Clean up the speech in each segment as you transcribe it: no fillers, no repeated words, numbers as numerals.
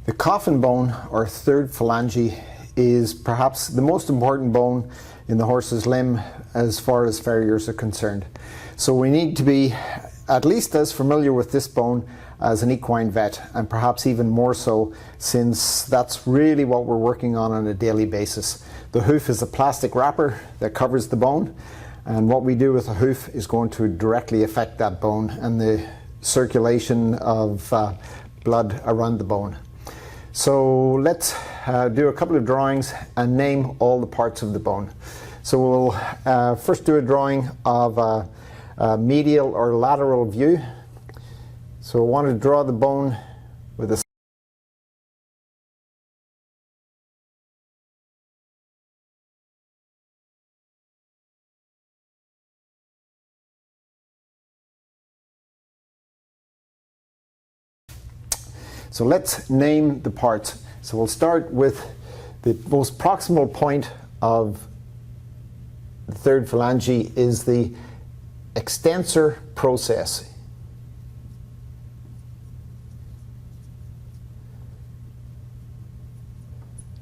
The coffin bone, or third phalange, is perhaps the most important bone in the horse's limb as far as farriers are concerned. So we need to be at least as familiar with this bone as an equine vet, and perhaps even more so, since that's really what we're working on a daily basis. The hoof is a plastic wrapper that covers the bone, and what we do with the hoof is going to directly affect that bone and the circulation of blood around the bone. So let's do a couple of drawings and name all the parts of the bone. So we'll first do a drawing of a medial or lateral view. So I want to draw the bone with a So let's name the parts. So we'll start with the most proximal point of the third phalange is the extensor process.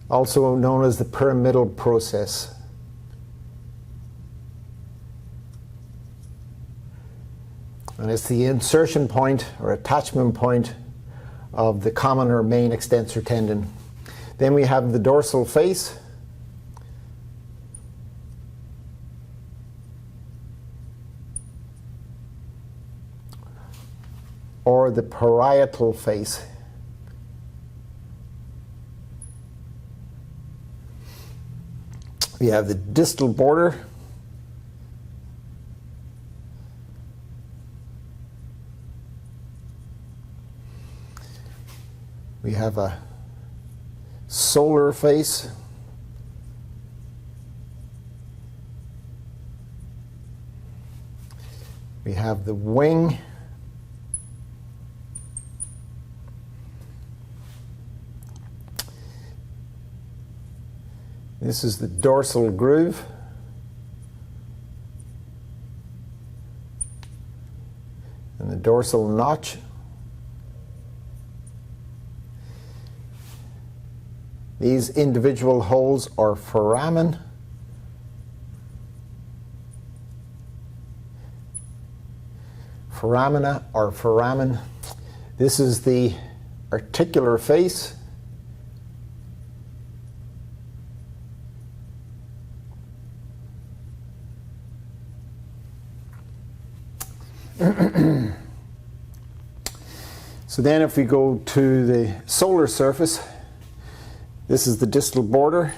Also known as the pyramidal process. And it's the insertion point or attachment point of the common or main extensor tendon. Then we have the dorsal face. Or the parietal face. We have the distal border. We have a solar face. We have the wing. This is the dorsal groove. And the dorsal notch. These individual holes are foramen. Foramina or foramen. This is the articular face. So then if we go to the solar surface, this is the distal border.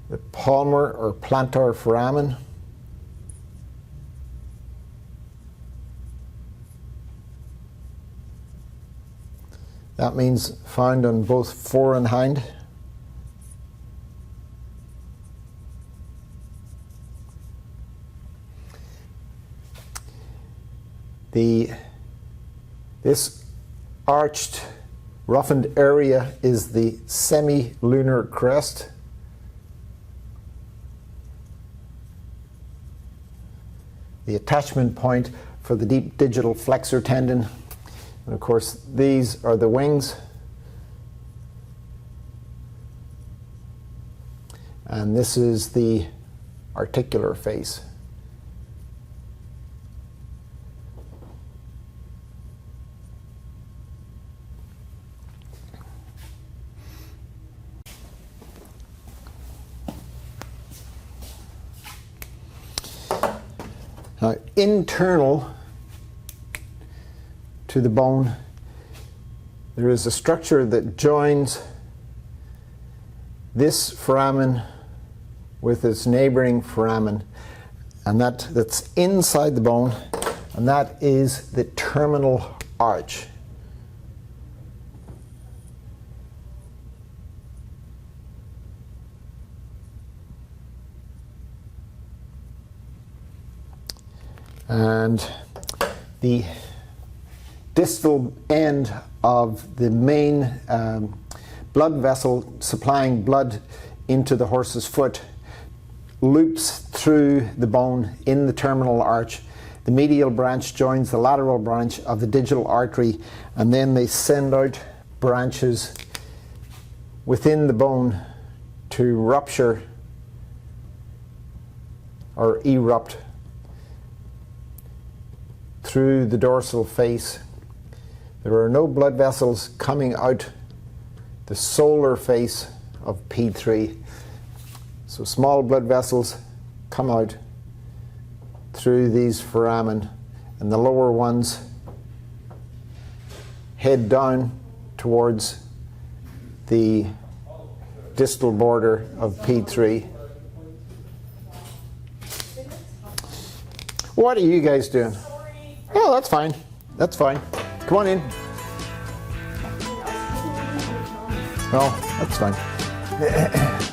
The palmar or plantar foramen. That means found on both fore and hind. This arched, roughened area is the semi-lunar crest. The attachment point for the deep digital flexor tendon. And of course, these are the wings. And this is the articular face. Now, internal to the bone, there is a structure that joins this foramen with its neighboring foramen, and that's inside the bone, and that is the terminal arch. And the distal end of the main blood vessel supplying blood into the horse's foot loops through the bone in the terminal arch. The medial branch joins the lateral branch of the digital artery, and then they send out branches within the bone to rupture or erupt through the dorsal face. There are no blood vessels coming out the solar face of P3. So small blood vessels come out through these foramen, and the lower ones head down towards the distal border of P3. What are you guys doing? Oh, that's fine. That's fine. Come on in. Oh, that's fine.